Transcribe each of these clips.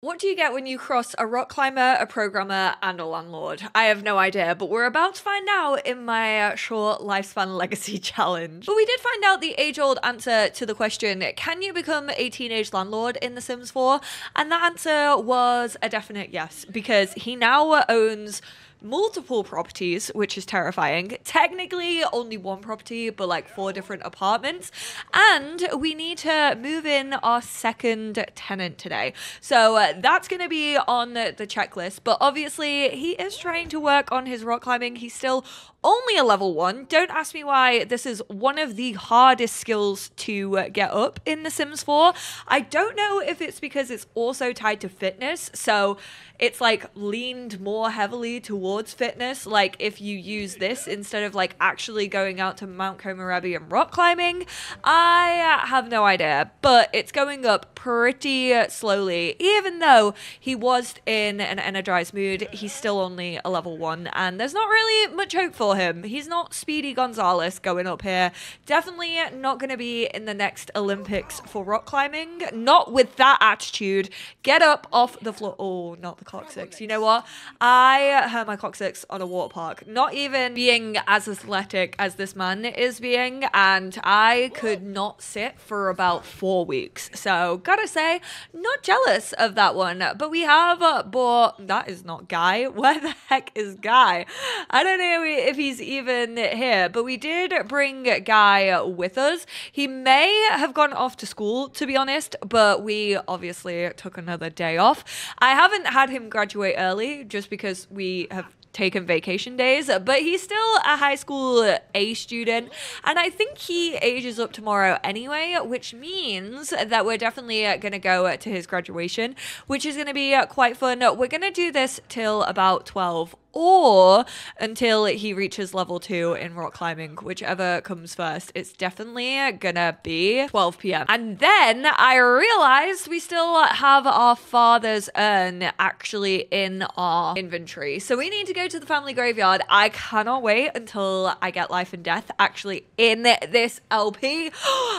What do you get when you cross a rock climber, a programmer, and a landlord? I have no idea, but we're about to find out in my short lifespan legacy challenge. But we did find out the age-old answer to the question, can you become a teenage landlord in The Sims 4? And that answer was a definite yes, because he now owns multiple properties, which is terrifying. Technically only one property, but like 4 different apartments. And we need to move in our second tenant today. So that's going to be on the checklist. But obviously he is trying to work on his rock climbing. He's still only a level 1. Don't ask me why. This is one of the hardest skills to get up in The Sims 4. I don't know if it's because it's also tied to fitness. So it's like leaned more heavily towards fitness. Like if you use this instead of like actually going out to Mount Komorebi and rock climbing, I have no idea, but it's going up pretty slowly. Even though he was in an energized mood, he's still only a level 1 and there's not really much hope for him. He's not Speedy Gonzalez going up here. Definitely not going to be in the next Olympics for rock climbing. Not with that attitude. Get up off the floor. Oh, not the coccyx. You know what? I hurt my coccyx on a water park. Not even being as athletic as this man is being, and I could not sit for about 4 weeks. So gotta say, not jealous of that one. But we have bought, that is not Guy. Where the heck is Guy? I don't know if he's even here, but we did bring Guy with us. He may have gone off to school, to be honest, but we obviously took another day off. I haven't had him graduate early just because we have taken vacation days, but he's still a high school A student, and I think he ages up tomorrow anyway, which means that we're definitely going to go to his graduation, which is going to be quite fun. We're going to do this till about 12 or until he reaches level 2 in rock climbing, whichever comes first. It's definitely gonna be 12 p.m. And then I realized we still have our father's urn actually in our inventory. So we need to go to the family graveyard. I cannot wait until I get life and death actually in this LP.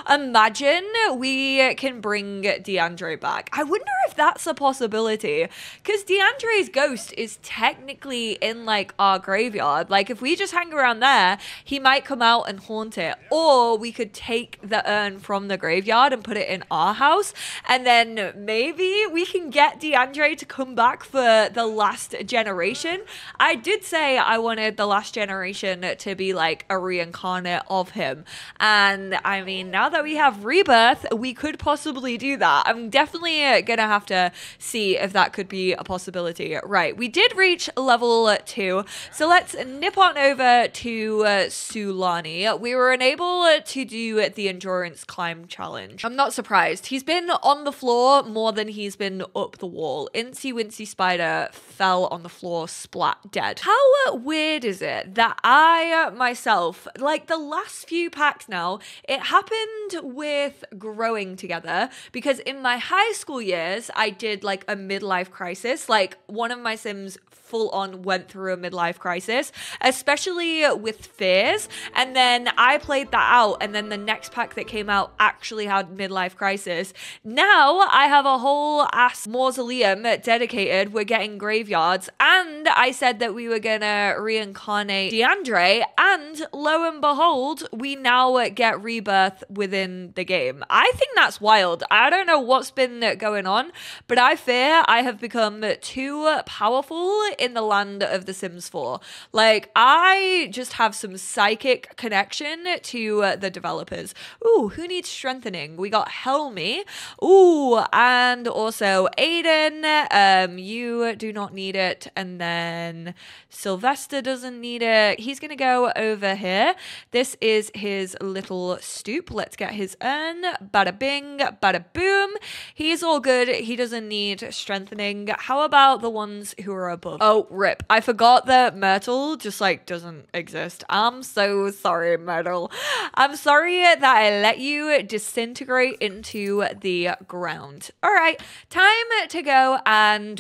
Imagine we can bring DeAndre back. I wonder if that's a possibility, because DeAndre's ghost is technically in like our graveyard. Like if we just hang around there, he might come out and haunt it, or we could take the urn from the graveyard and put it in our house, and then maybe we can get DeAndre to come back for the last generation. I did say I wanted the last generation to be like a reincarnate of him, and I mean, now that we have rebirth, we could possibly do that. I'm definitely gonna have to see if that could be a possibility. Right, we did reach level 2, so let's nip on over to Sulani. We were unable to do the endurance climb challenge. I'm not surprised. He's been on the floor more than he's been up the wall. Incy Wincy Spider fell on the floor, splat, dead. How weird is it that I myself, like the last few packs now, it happened with growing together, because in my high school years I did like a midlife crisis. Like one of my Sims full on went through a midlife crisis, especially with fears, and then I played that out, and then the next pack that came out actually had midlife crisis. Now I have a whole ass mausoleum dedicated. We're getting graveyards, and I said that we were gonna reincarnate DeAndre, and lo and behold, we now get rebirth within the game. I think that's wild. I don't know what's been going on, but I fear I have become too powerful in the land of The Sims 4. Like, I just have some psychic connection to the developers. Ooh, who needs strengthening? We got Helmy. Ooh, and also Aiden. You do not need it. And then Sylvester doesn't need it. He's gonna go over here. This is his little stoop. Let's get his urn. Bada bing, bada boom. He's all good. He doesn't need strengthening. How about the ones who are above? Oh, rip. I forgot that Myrtle just like doesn't exist. I'm so sorry, Myrtle. I'm sorry that I let you disintegrate into the ground. All right, time to go and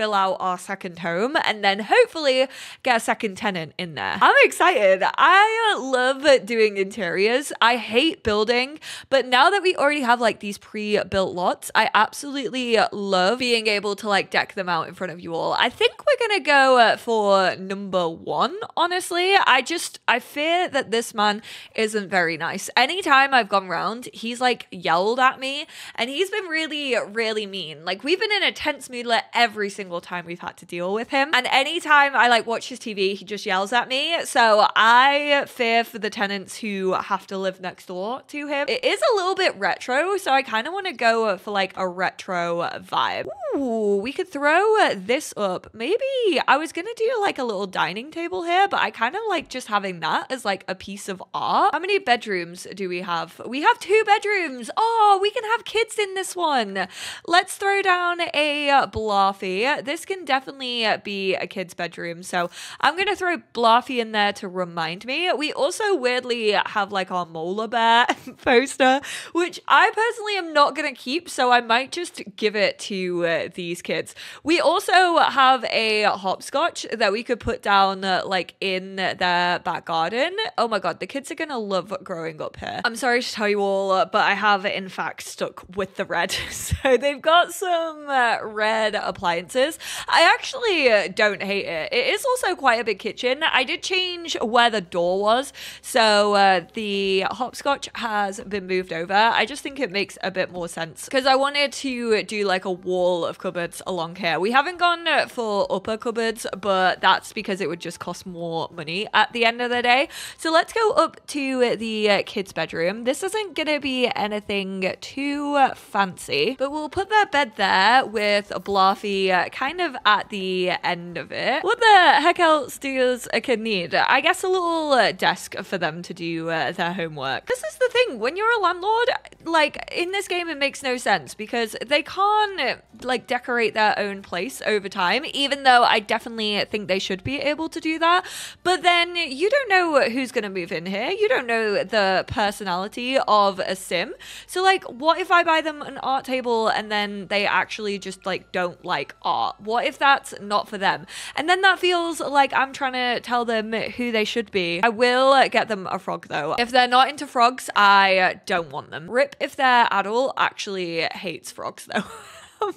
fill out our second home and then hopefully get a second tenant in there. I'm excited. I love doing interiors. I hate building, but now that we already have like these pre-built lots, I absolutely love being able to like deck them out in front of you all. I think we're gonna go for number 1, honestly. I fear that this man isn't very nice. Anytime I've gone round, he's like yelled at me and he's been really, really mean. Like we've been in a tense mood like every single time we've had to deal with him. And anytime I like watch his TV, he just yells at me. So I fear for the tenants who have to live next door to him. It is a little bit retro, so I kind of want to go for like a retro vibe. Ooh, we could throw this up. Maybe I was gonna do like a little dining table here, but I kind of like just having that as like a piece of art. How many bedrooms do we have? We have 2 bedrooms. Oh, we can have kids in this one. Let's throw down a Blarfy. This can definitely be a kid's bedroom, so I'm gonna throw Blarfy in there to remind me. We also weirdly have like our Molar Bear poster, which I personally am not gonna keep, so I might just give it to these kids. We also have a hopscotch that we could put down like in their back garden. Oh my god, the kids are gonna love growing up here. I'm sorry to tell you all, but I have in fact stuck with the red. So they've got some red appliances. I actually don't hate it. It is also quite a big kitchen. I did change where the door was, so the hopscotch has been moved over. I just think it makes a bit more sense because I wanted to do like a wall of cupboards along here. We haven't gone for upper cupboards, but that's because it would just cost more money at the end of the day. So let's go up to the kids' bedroom. This isn't gonna be anything too fancy, but we'll put their bed there with Blarfy kind of at the end of it. What the heck else does a kid need? I guess a little desk for them to do their homework. This is the thing, when you're a landlord, like in this game it makes no sense because they can't like decorate their own place over time, even though I definitely think they should be able to do that. But then you don't know who's gonna move in here. You don't know the personality of a sim. So like, what if I buy them an art table and then they actually just like don't like art? What if that's not for them? And then that feels like I'm trying to tell them who they should be. I will get them a frog though. If they're not into frogs, I don't want them. Rip if their adult actually hates frogs though.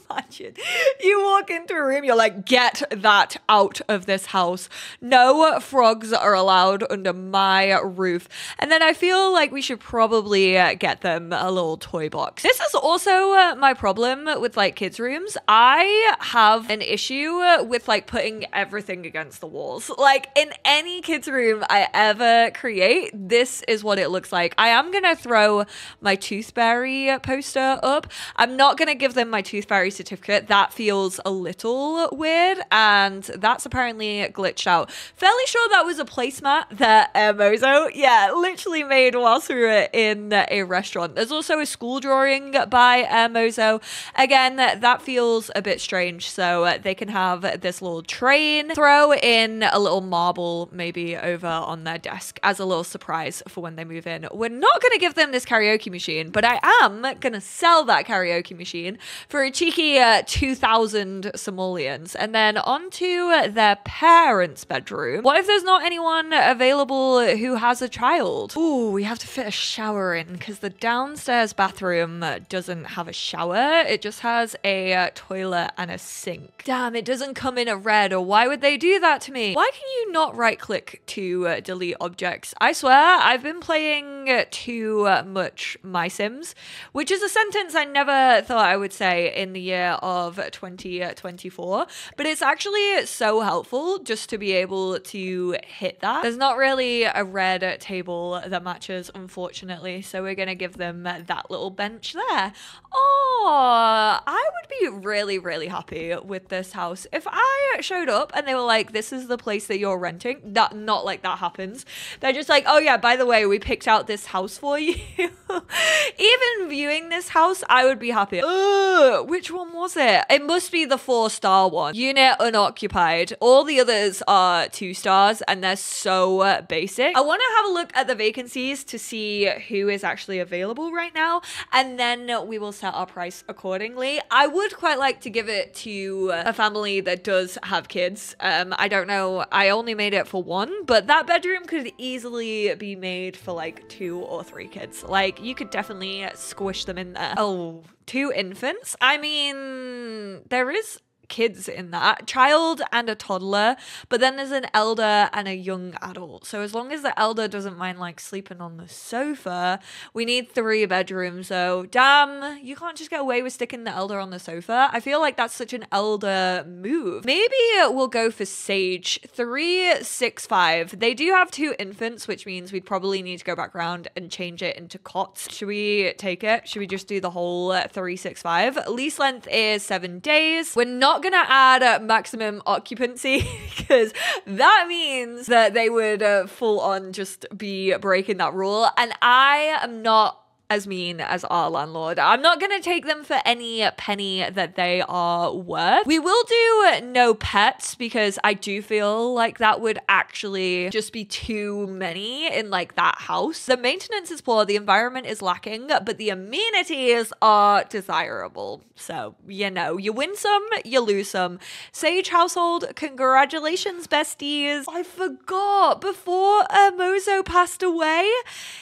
Imagine you walk into a room, you're like, get that out of this house. No frogs are allowed under my roof. And then I feel like we should probably get them a little toy box. This is also my problem with like kids' rooms. I have an issue with like putting everything against the walls. Like in any kids' room I ever create, this is what it looks like. I am gonna throw my Toothberry poster up. I'm not gonna give them my Toothberry certificate. That feels a little weird, and that's apparently glitched out. Fairly sure that was a placemat that Mozo, yeah, literally made whilst we were in a restaurant. There's also a school drawing by Mozo. Again, that feels a bit strange, so they can have this little train. Throw in a little marble maybe over on their desk as a little surprise for when they move in. We're not going to give them this karaoke machine, but I am going to sell that karaoke machine for a cheeky 2,000 simoleons. And then onto their parents' bedroom. What if there's not anyone available who has a child? Ooh, we have to fit a shower in because the downstairs bathroom doesn't have a shower. It just has a toilet and a sink. Damn, it doesn't come in a red. Or why would they do that to me? Why can you not right click to delete objects? I swear I've been playing too much My Sims, which is a sentence I never thought I would say in the year of 2024, but it's actually so helpful just to be able to hit that. There's not really a red table that matches, unfortunately, so we're gonna give them that little bench there. Oh, I would be really, really happy with this house if I showed up and they were like, this is the place that you're renting. That, not like that happens. They're just like, oh yeah, by the way, we picked out this house for you. Even viewing this house, I would be happy. Which one was was it? It must be the 4-star one. Unit unoccupied. All the others are 2 stars and they're so basic. I want to have a look at the vacancies to see who is actually available right now, and then we will set our price accordingly. I would quite like to give it to a family that does have kids. I don't know. I only made it for 1, but that bedroom could easily be made for like 2 or 3 kids. Like, you could definitely squish them in there. Oh, 2 infants? I mean, there is kids in that, child and a toddler, but then there's an elder and a young adult. So as long as the elder doesn't mind like sleeping on the sofa, we need 3 bedrooms. So damn, you can't just get away with sticking the elder on the sofa. I feel like that's such an elder move. Maybe we'll go for Sage. 365. They do have 2 infants, which means we'd probably need to go back around and change it into cots. Should we take it? Should we just do the whole 365? Lease length is 7 days. We're not gonna add maximum occupancy because that means that they would full on just be breaking that rule, and I am not as mean as our landlord. I'm not gonna take them for any penny that they are worth. We will do no pets because I do feel like that would actually just be too many in like that house. The maintenance is poor, the environment is lacking, but the amenities are desirable. So, you know, you win some, you lose some. Sage household, congratulations, besties. I forgot, before Mozo passed away,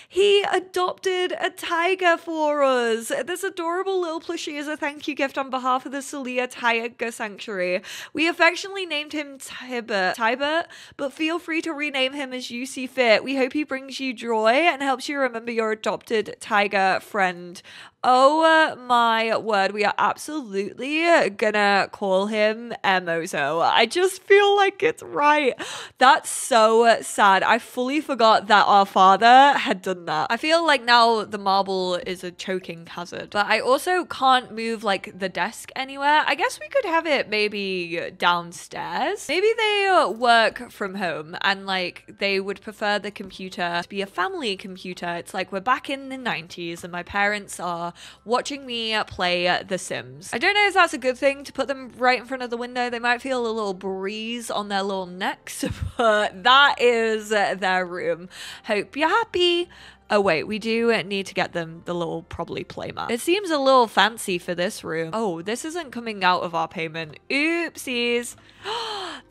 he adopted a tiger for us. This adorable little plushie is a thank you gift on behalf of the Celia Tiger Sanctuary. We affectionately named him Tybert, but feel free to rename him as you see fit. We hope he brings you joy and helps you remember your adopted tiger friend. Oh my word, we are absolutely gonna call him Mozo. I just feel like it's right. That's so sad. I fully forgot that our father had done that. I feel like now the marble is a choking hazard, but I also can't move like the desk anywhere. I guess we could have it maybe downstairs. Maybe they work from home and like they would prefer the computer to be a family computer. It's like we're back in the 90s and my parents are watching me play The Sims. I don't know if that's a good thing to put them right in front of the window. They might feel a little breeze on their little necks, but that is their room. Hope you're happy. Oh wait, we do need to get them the little probably playmat. It seems a little fancy for this room. Oh, this isn't coming out of our payment. Oopsies.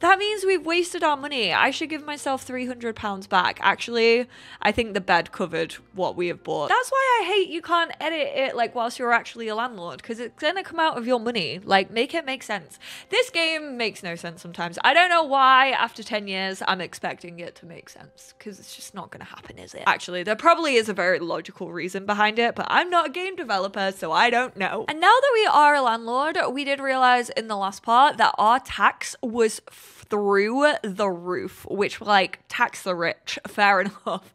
That means we've wasted our money. I should give myself £300 back. Actually, I think the bed covered what we have bought. That's why I hate you can't edit it like whilst you're actually a landlord, because it's gonna come out of your money. Like, make it make sense. This game makes no sense sometimes. I don't know why after 10 years I'm expecting it to make sense, because it's just not gonna happen, is it? Actually, there probably is a very logical reason behind it, but I'm not a game developer, so I don't know. And now that we are a landlord, we did realize in the last part that our tax was through the roof, which like tax the rich. Fair enough.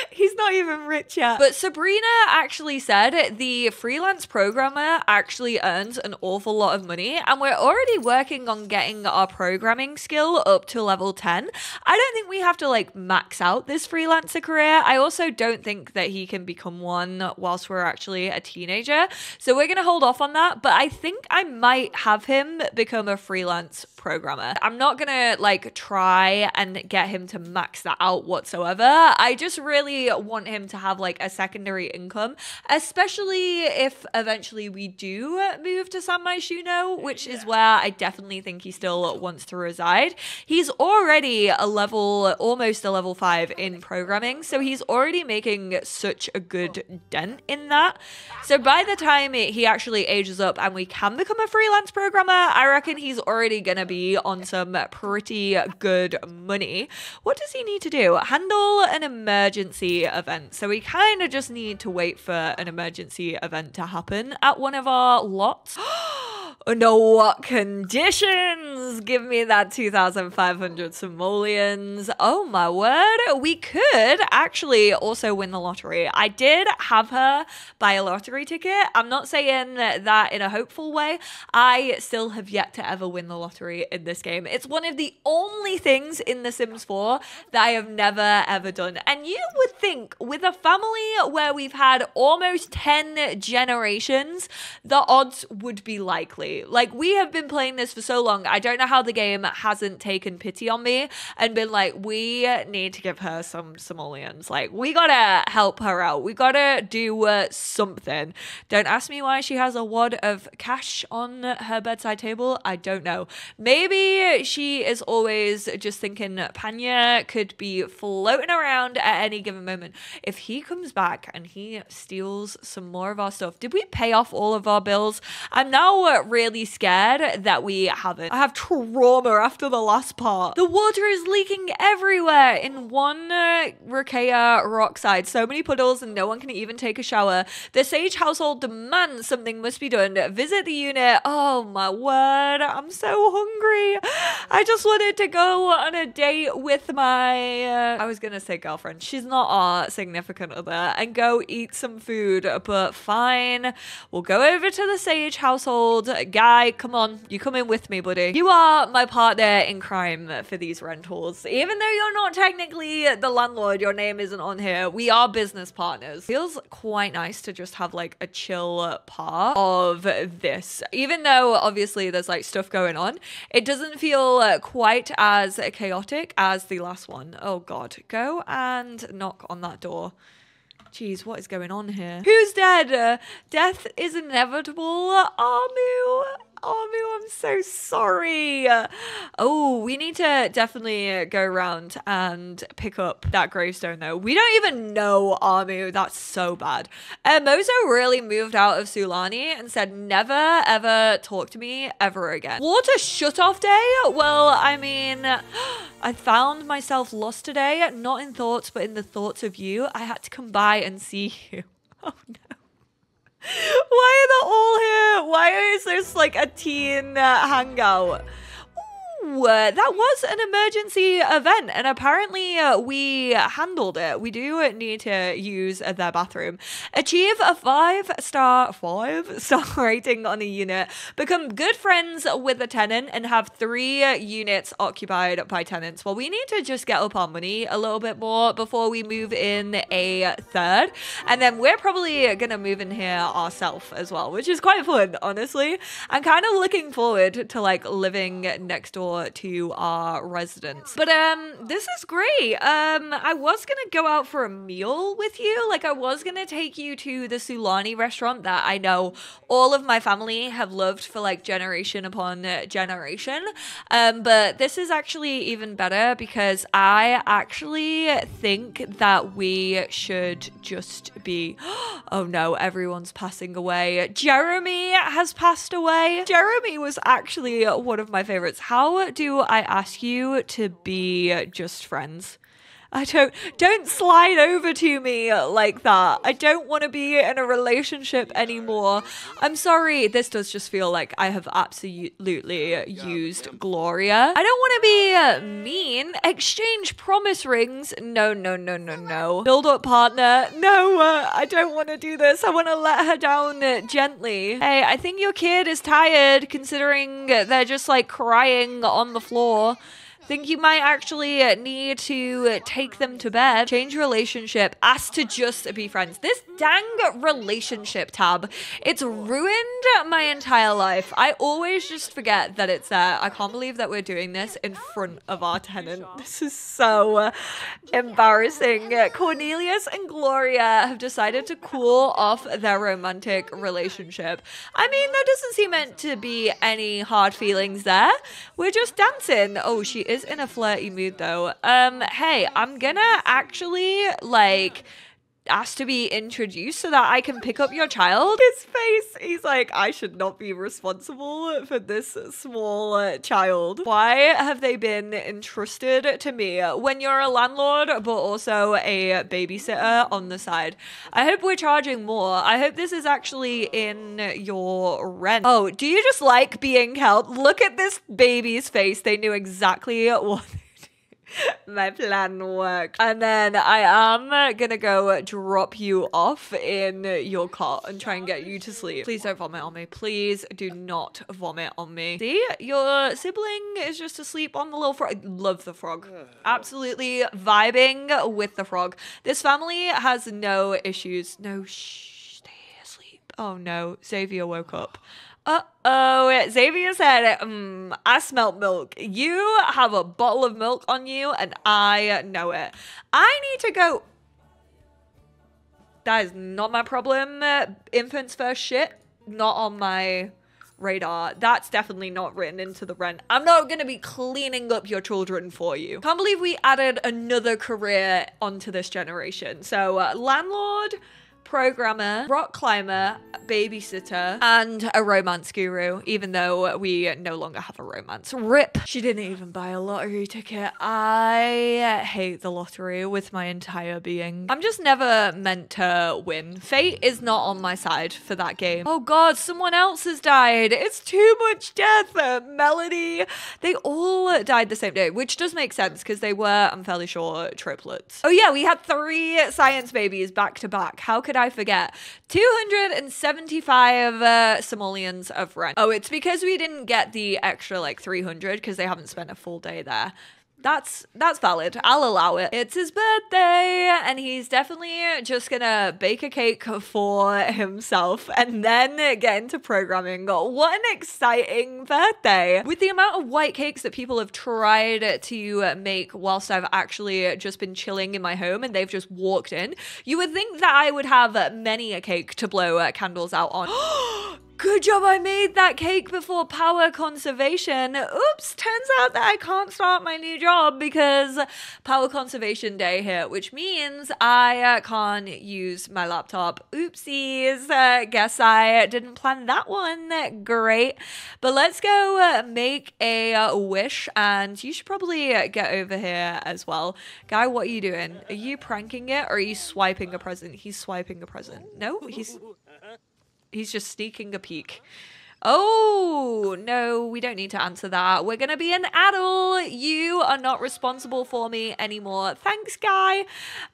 He's not even rich yet. But Sabrina actually said the freelance programmer actually earns an awful lot of money, and we're already working on getting our programming skill up to level 10. I don't think we have to like max out this freelancer career. I also don't think that he can become one whilst we're actually a teenager. So we're gonna hold off on that, but I think I might have him become a freelance programmer. I'm not gonna like try and get him to max that out whatsoever. I just really want him to have like a secondary income, especially if eventually we do move to San Myshuno, which is where I definitely think he still wants to reside. He's already a level, almost a level 5 in programming, so he's already making such a good dent in that. So by the time he actually ages up and we can become a freelance programmer, I reckon he's already gonna be on some pretty good money. What does he need to do? Handle an emergency event. So we kind of just need to wait for an emergency event to happen at one of our lots. Under what conditions? Give me that 2,500 simoleons. Oh my word. We could actually also win the lottery. I did have her buy a lottery ticket. I'm not saying that in a hopeful way. I still have yet to ever win the lottery in this game. It's one of the only things in The Sims 4 that I have never ever done. And you would think with a family where we've had almost 10 generations, the odds would be likely. honestly. Like, we have been playing this for so long. I don't know how the game hasn't taken pity on me and been like, we need to give her some simoleons. Like, we gotta help her out. We gotta do something. Don't ask me why she has a wad of cash on her bedside table. I don't know. Maybe she is always just thinking Panya could be floating around at any given moment. If he comes back and he steals some more of our stuff, did we pay off all of our bills? I'm now really scared that we haven't. I have trauma after the last part. The water is leaking everywhere in one Rakea rockside. So many puddles and no one can even take a shower. The Sage household demands something must be done. Visit the unit. Oh my word, I'm so hungry. I just wanted to go on a date with my I was gonna say girlfriend, she's not our significant other, and go eat some food, but fine, we'll go over to the Sage household. Guy, come on, you come in with me, buddy. You are my partner in crime for these rentals. Even though you're not technically the landlord, your name isn't on here, we are business partners. Feels quite nice to just have like a chill part of this, even though obviously there's like stuff going on. It doesn't feel quite as chaotic as the last one. Oh god, go and knock on that door. Jeez, what is going on here? Who's dead? Death is inevitable. Armu. Armu, I'm so sorry. Oh, we need to definitely go around and pick up that gravestone though. We don't even know Armu. That's so bad. Mozo really moved out of Sulani and said never ever talk to me ever again. Water shut off day? Well, I mean, I found myself lost today, not in thoughts, but in the thoughts of you. I had to come by and see you. Oh no. Why are they all here? Why is this like a teen hangout? Ooh, that was an emergency event and apparently we handled it. We do need to use their bathroom. Achieve a 5-star rating on a unit. Become good friends with a tenant and have 3 units occupied by tenants. Well, we need to just get up our money a little bit more before we move in a 3rd. And then we're probably gonna move in here ourselves as well, which is quite fun, honestly. I'm kind of looking forward to like living next door to our residence. But this is great. I was gonna go out for a meal with you. Like, I was gonna take you to the Sulani restaurant that I know all of my family have loved for like generation upon generation. But this is actually even better because I actually think that we should just be oh no, everyone's passing away. Jeremy has passed away. Jeremy was actually one of my favorites. How do I ask you to be just friends? I don't slide over to me like that. I don't want to be in a relationship anymore. I'm sorry. This does just feel like I have absolutely used Gloria. I don't want to be mean. Exchange promise rings. No, no, no, no, no. Build up partner. No, I don't want to do this. I want to let her down gently. Hey, I think your kid is tired considering they're just like crying on the floor. Think you might actually need to take them to bed. Change relationship. Ask to just be friends. This dang relationship tab, it's ruined my entire life. I always just forget that it's there. I can't believe that we're doing this in front of our tenant. This is so embarrassing. Cornelius and Gloria have decided to cool off their romantic relationship. I mean, there doesn't seem meant to be any hard feelings there. We're just dancing. Oh, she is in a flirty mood though. Hey, I'm gonna actually like ask to be introduced so that I can pick up your child. His face, he's like, I should not be responsible for this small child. Why have they been entrusted to me when you're a landlord but also a babysitter on the side? I hope we're charging more. I hope this is actually in your rent. Oh, do you just like being helped? Look at this baby's face. They knew exactly what my plan worked. And then I am gonna go drop you off in your cot and try and get you to sleep. Please don't vomit on me. Please do not vomit on me. See, your sibling is just asleep on the little frog. I love the frog. Absolutely vibing with the frog. This family has no issues. No, shh, stay asleep. Oh no, Xavier woke up. Uh-oh, Xavier said, I smelt milk. You have a bottle of milk on you and I know it. I need to go. That is not my problem. Infants first shit, not on my radar. That's definitely not written into the rent. I'm not going to be cleaning up your children for you. Can't believe we added another career onto this generation. So landlord, programmer, rock climber, babysitter, and a romance guru, even though we no longer have a romance. RIP. She didn't even buy a lottery ticket. I hate the lottery with my entire being. I'm just never meant to win. Fate is not on my side for that game. Oh god, someone else has died. It's too much death. Melody. They all died the same day, which does make sense because they were, I'm fairly sure, triplets. Oh yeah, we had 3 science babies back to back. How could I forget? 275 simoleons of rent. Oh, it's because we didn't get the extra like 300 because they haven't spent a full day there. That's valid. I'll allow it. It's his birthday and he's definitely just gonna bake a cake for himself and then get into programming. What an exciting birthday. With the amount of white cakes that people have tried to make whilst I've actually just been chilling in my home and they've just walked in, you would think that I would have many a cake to blow candles out on. Good job I made that cake before power conservation. Oops, turns out that I can't start my new job because power conservation day hit, which means I can't use my laptop. Oopsies, guess I didn't plan that one. Great. But let's go make a wish and you should probably get over here as well. Guy, what are you doing? Are you pranking it or are you swiping a present? He's swiping a present. No, He's just sneaking a peek. Oh, no, we don't need to answer that. We're going to be an adult. You are not responsible for me anymore. Thanks, Guy.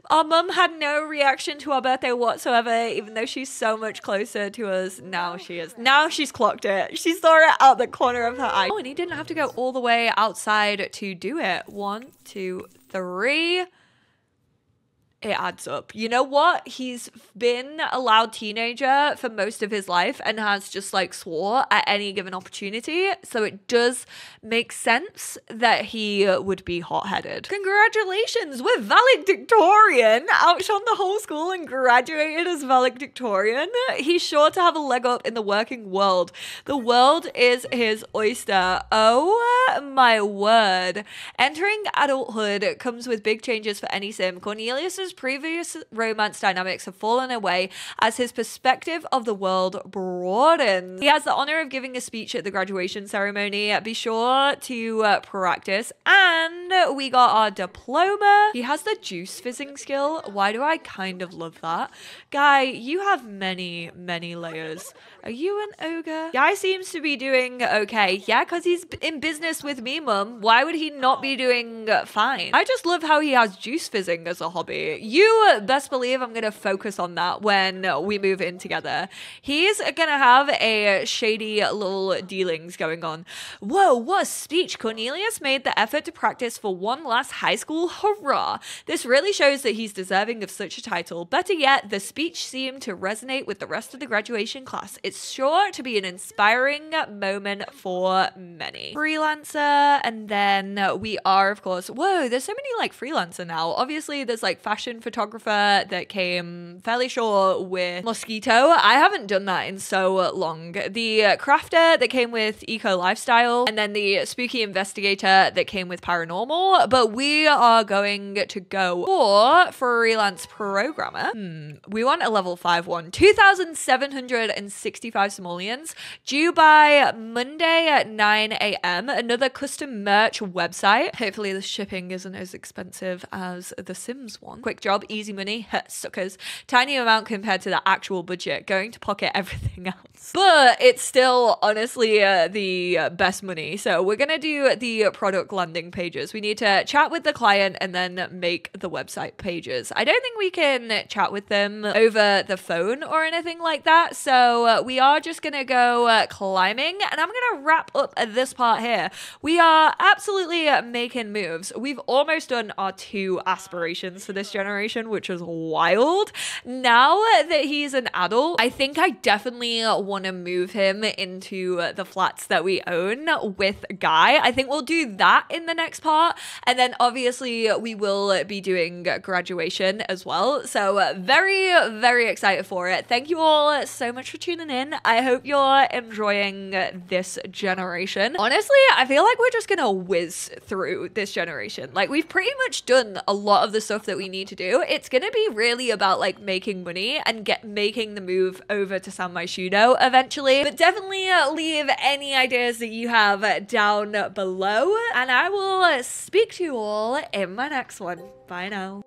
Our mum had no reaction to our birthday whatsoever, even though she's so much closer to us. Now she is. Now she's clocked it. She saw it out the corner of her eye. Oh, and he didn't have to go all the way outside to do it. 1, 2, 3. It adds up. You know what? He's been a loud teenager for most of his life and has just like swore at any given opportunity. So it does make sense that he would be hot-headed. Congratulations! We're valedictorian! Outshone the whole school and graduated as valedictorian. He's sure to have a leg up in the working world. The world is his oyster. Oh my word. Entering adulthood comes with big changes for any sim. Cornelius's previous romance dynamics have fallen away as his perspective of the world broadens. He has the honor of giving a speech at the graduation ceremony. Be sure to practice. And we got our diploma. He has the juice fizzing skill. Why do I kind of love that? Guy, you have many, many layers. Are you an ogre? Guy seems to be doing okay. Yeah, because he's in business with me, mum. Why would he not be doing fine? I just love how he has juice fizzing as a hobby. You best believe I'm going to focus on that when we move in together. He's going to have a shady little dealings going on. Whoa, what a speech. Cornelius made the effort to practice for one last high school hurrah. This really shows that he's deserving of such a title. Better yet, the speech seemed to resonate with the rest of the graduation class. It's sure to be an inspiring moment for many. Freelancer, and then we are, of course, whoa, there's so many like freelancer now. Obviously, there's like fashion photographer that came fairly short with Mosquito. I haven't done that in so long. The crafter that came with eco lifestyle, and then the spooky investigator that came with paranormal. But we are going to go for freelance programmer. We want a level 5 one. 2,765 simoleons due by Monday at 9 a.m. Another custom merch website. Hopefully the shipping isn't as expensive as the Sims one. Quick job, easy money, suckers. Tiny amount compared to the actual budget, going to pocket everything else. But it's still honestly the best money. So we're gonna do the product landing pages. We need to chat with the client and then make the website pages. I don't think we can chat with them over the phone or anything like that. So we are just gonna go climbing, and I'm gonna wrap up this part here. We are absolutely making moves. We've almost done our 2 aspirations for this generation. generation, which is wild. Now that he's an adult, I think I definitely want to move him into the flats that we own with Guy. I think we'll do that in the next part. And then obviously we will be doing graduation as well. So very, very excited for it. Thank you all so much for tuning in. I hope you're enjoying this generation. Honestly, I feel like we're just gonna whiz through this generation. Like, we've pretty much done a lot of the stuff that we need to do. It's gonna be really about like making money and making the move over to San Myshuno eventually. But definitely leave any ideas that you have down below, and I will speak to you all in my next one. Bye now.